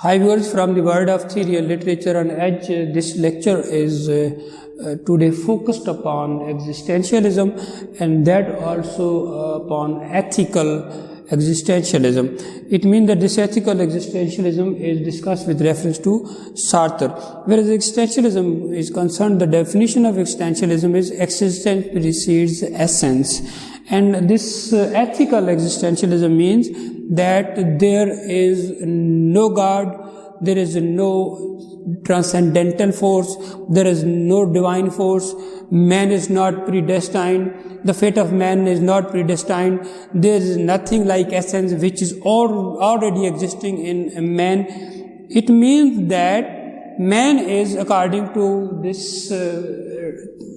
Hi viewers, from the world of theory and literature on edge. This lecture is today focused upon existentialism, and that also upon ethical existentialism. It means that this ethical existentialism is discussed with reference to Sartre. Whereas existentialism is concerned, the definition of existentialism is existence precedes essence. And this ethical existentialism means that there is no God, there is no transcendental force, there is no divine force, man is not predestined, the fate of man is not predestined, there is nothing like essence which is already existing in man. It means that man is, according to this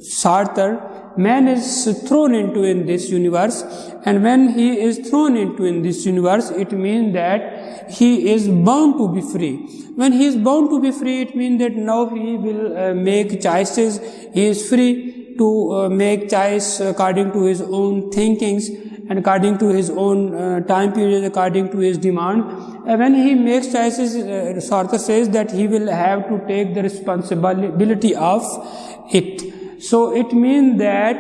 Sartre, man is thrown into in this universe, and when he is thrown into in this universe, it means that he is bound to be free. When he is bound to be free, it means that now he will make choices. He is free to make choice according to his own thinkings and according to his own time period, according to his demand. When he makes choices, Sartre says that he will have to take the responsibility of it. So it means that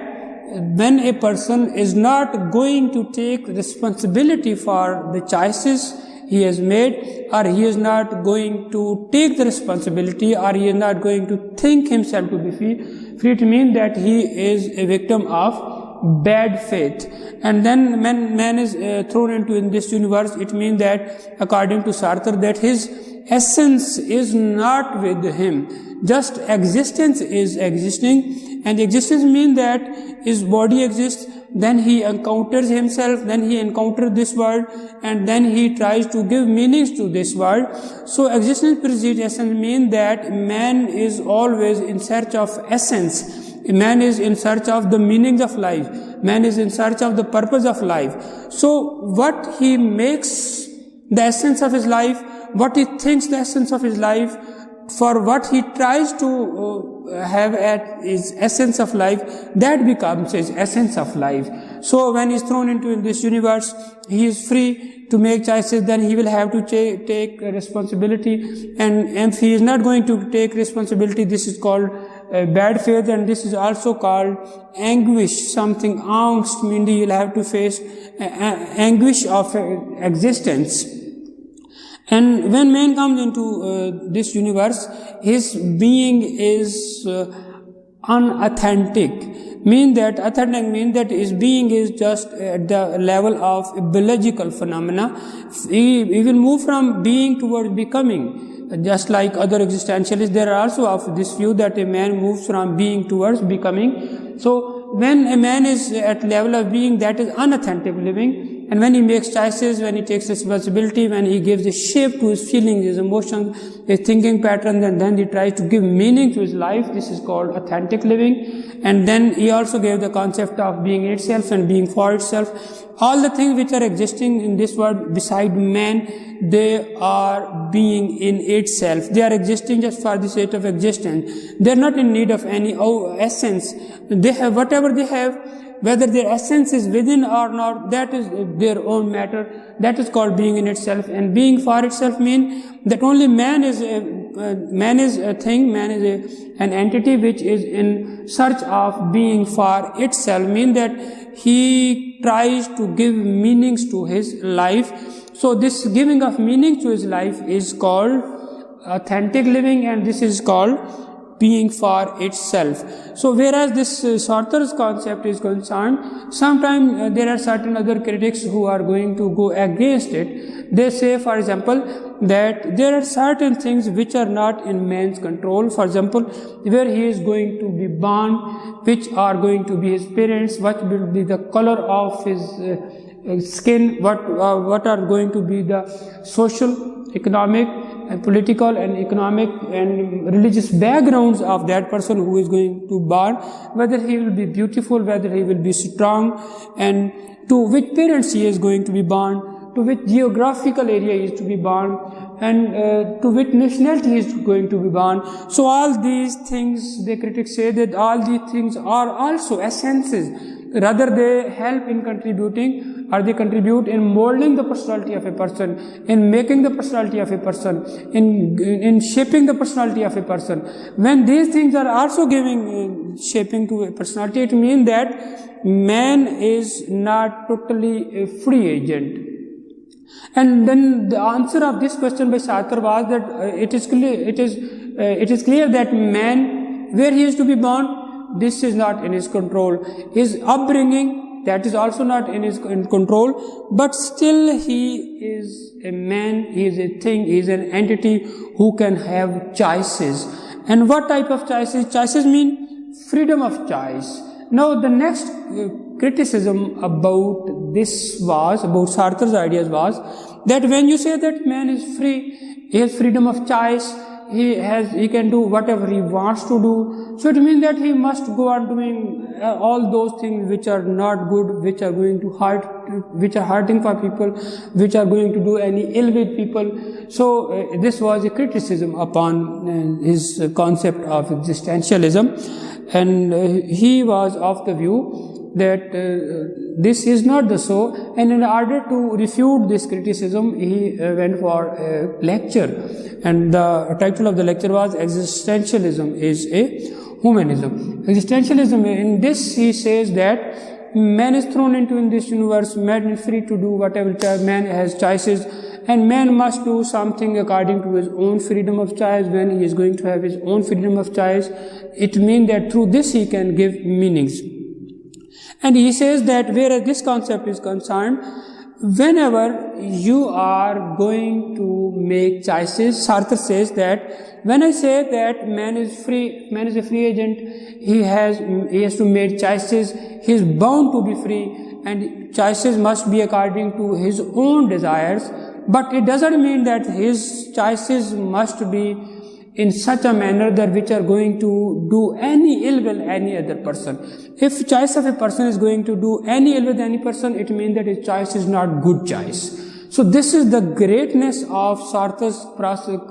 when a person is not going to take responsibility for the choices he has made, or he is not going to take the responsibility, or he is not going to think himself to be free, it means that he is a victim of bad faith. And then when man is thrown into in this universe, it means that, according to Sartre, that his essence is not with him. Just existence is existing, and existence means that his body exists, then he encounters himself, then he encounters this world, and then he tries to give meanings to this world. So existence precedes essence means that man is always in search of essence. Man is in search of the meanings of life. Man is in search of the purpose of life. So what he makes the essence of his life, what he thinks the essence of his life, for what he tries to have at his essence of life, that becomes his essence of life. So when he is thrown into this universe, he is free to make choices, then he will have to take responsibility. And if he is not going to take responsibility, this is called bad faith, and this is also called anguish, something angst, meaning he will have to face anguish of existence. And when man comes into this universe, his being is unauthentic. Authentic means that his being is just at the level of biological phenomena. He will move from being towards becoming. Just like other existentialists, there are also of this view that a man moves from being towards becoming. So when a man is at level of being, that is unauthentic living. And when he makes choices, when he takes responsibility, when he gives a shape to his feelings, his emotions, his thinking patterns, and then he tries to give meaning to his life, this is called authentic living. And then he also gave the concept of being in itself and being for itself. All the things which are existing in this world beside man, they are being in itself. They are existing just for the sake of existence. They are not in need of any essence. They have whatever they have. Whether their essence is within or not, that is their own matter. That is called being in itself. And being for itself means that only man is a thing, man is an entity which is in search of being for itself, means that he tries to give meanings to his life. So this giving of meaning to his life is called authentic living, and this is called being for itself. So whereas this Sartre's concept is concerned, sometimes there are certain other critics who are going to go against it. They say, for example, that there are certain things which are not in man's control. For example, where he is going to be born, which are going to be his parents, what will be the color of his skin, what are going to be the social, economic, and political and economic and religious backgrounds of that person who is going to born, whether he will be beautiful, whether he will be strong, and to which parents he is going to be born, to which geographical area he is to be born, and to which nationality he is going to be born. So all these things, the critics say that all these things are also essences. Rather, they help in contributing, or they contribute in molding the personality of a person, in making the personality of a person, in shaping the personality of a person. When these things are also giving shaping to a personality, it means that man is not totally a free agent. And then the answer of this question by Sartre was that it is clear that man, where he is to be born, this is not in his control. His upbringing, that is also not in his control, but still he is a man, he is a thing, he is an entity who can have choices. And what type of choices? Choices mean freedom of choice. Now the next criticism about this was, about Sartre's ideas was, that when you say that man is free, he has freedom of choice, he can do whatever he wants to do, so it means that he must go on doing all those things which are not good, which are going to hurt, which are hurting for people, which are going to do any ill with people. So this was a criticism upon his concept of existentialism. And he was of the view that this is not the so, and in order to refute this criticism, he went for a lecture, and the title of the lecture was Existentialism is a Humanism. Existentialism, in this he says that man is thrown into in this universe, man is free to do whatever, man has choices, and man must do something according to his own freedom of choice. When he is going to have his own freedom of choice, it means that through this he can give meanings. And he says that whereas this concept is concerned, whenever you are going to make choices, Sartre says that when I say that man is free, man is a free agent, he has to make choices, he is bound to be free, and choices must be according to his own desires. But it doesn't mean that his choices must be in such a manner that which are going to do any ill will any other person. If choice of a person is going to do any ill with any person, it means that his choice is not good choice. So this is the greatness of Sartre's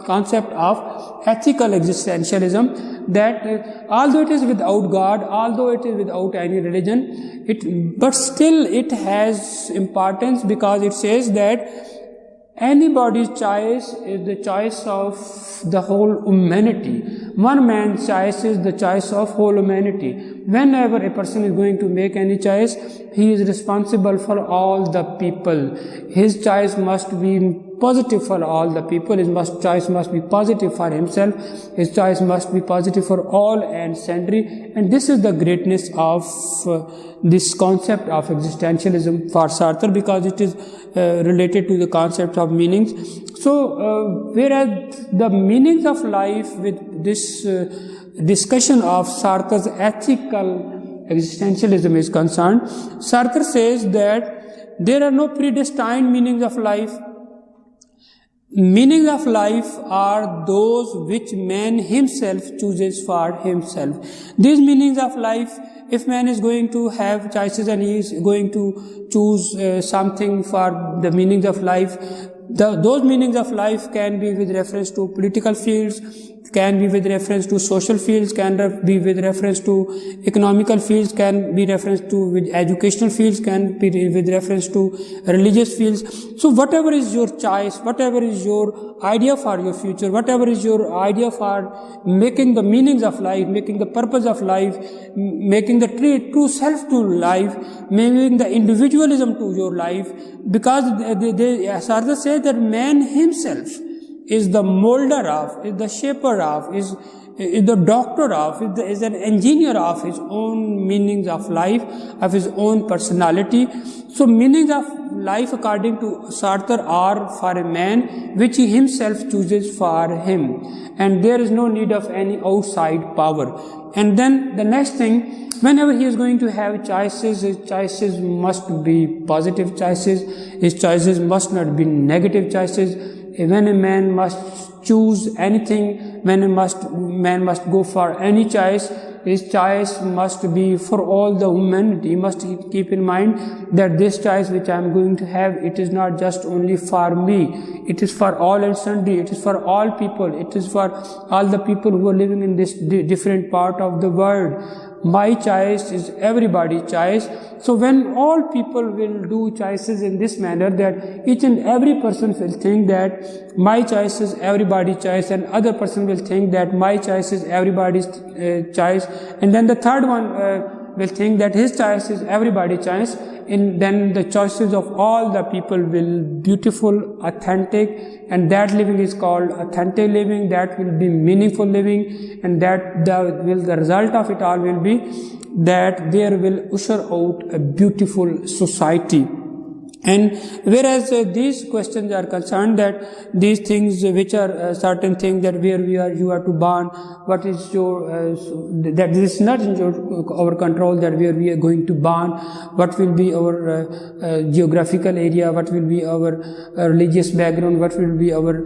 concept of ethical existentialism, that although it is without God, although it is without any religion, but still it has importance, because it says that anybody's choice is the choice of the whole humanity. One man's choice is the choice of whole humanity. Whenever a person is going to make any choice, he is responsible for all the people. His choice must be positive for all the people. His choice must be positive for himself. His choice must be positive for all and sundry. And this is the greatness of this concept of existentialism for Sartre, because it is related to the concept of meanings. So, whereas the meanings of life with this discussion of Sartre's ethical existentialism is concerned, Sartre says that there are no predestined meanings of life. Meanings of life are those which man himself chooses for himself. These meanings of life, if man is going to have choices and he is going to choose something for the meanings of life, those meanings of life can be with reference to political fields, can be with reference to social fields, can be with reference to economical fields, can be reference to with educational fields, can be with reference to religious fields. So whatever is your choice, whatever is your idea for your future, whatever is your idea for making the meanings of life, making the purpose of life, making the true self to life, making the individualism to your life, because Sartre says that man himself is the molder of, is the shaper of, is the doctor of, is an engineer of his own meanings of life, of his own personality. So meanings of life according to Sartre are for a man which he himself chooses for him, and there is no need of any outside power. And then the next thing, whenever he is going to have choices, his choices must be positive choices, his choices must not be negative choices. When a man must choose anything, when a man must go for any choice, his choice must be for all the humanity. He must keep in mind that this choice which I am going to have, it is not just only for me, it is for all and sundry, it is for all people, it is for all the people who are living in this different part of the world. my choice is everybody's choice. So when all people will do choices in this manner, that each and every person will think that my choice is everybody's choice, and other person will think that my choice is everybody's choice, and then the third one will think that his choice is everybody's choice, and then the choices of all the people will beautiful, authentic, and that living is called authentic living, that will be meaningful living, and that the result of it all will be that there will usher out a beautiful society. And whereas these questions are concerned that these things which are certain things that where you are to born, what is your that this is not in our control, that where we are going to born, what will be our geographical area, what will be our religious background, what will be our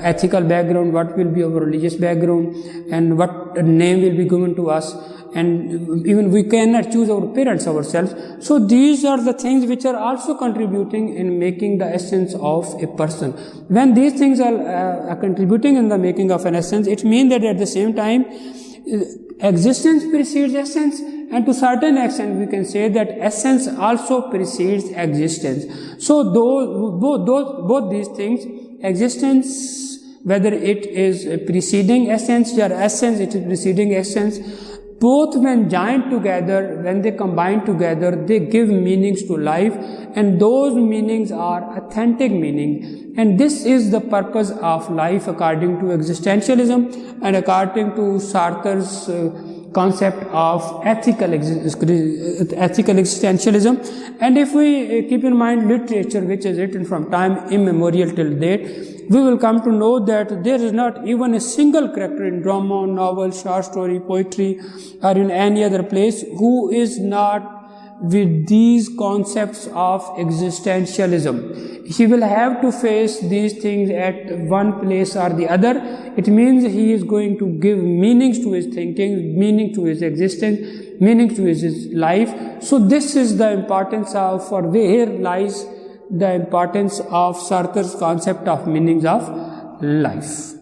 ethical background, what will be our religious background, and what name will be given to us. And even we cannot choose our parents ourselves. So these are the things which are also contributing in making the essence of a person. When these things are contributing in the making of an essence, it means that at the same time existence precedes essence, and to certain extent we can say that essence also precedes existence. So both these things, existence, whether it is preceding essence or essence it is preceding essence, both when joined together, when they combine together, they give meanings to life, and those meanings are authentic meaning. And this is the purpose of life according to existentialism and according to Sartre's concept of ethical existentialism. And if we keep in mind literature which is written from time immemorial till date, we will come to know that there is not even a single character in drama, novel, short story, poetry, or in any other place who is not with these concepts of existentialism. He will have to face these things at one place or the other. It means he is going to give meanings to his thinking, meaning to his existence, meaning to his life. So this is the importance of, for where lies the importance of Sartre's concept of meanings of life.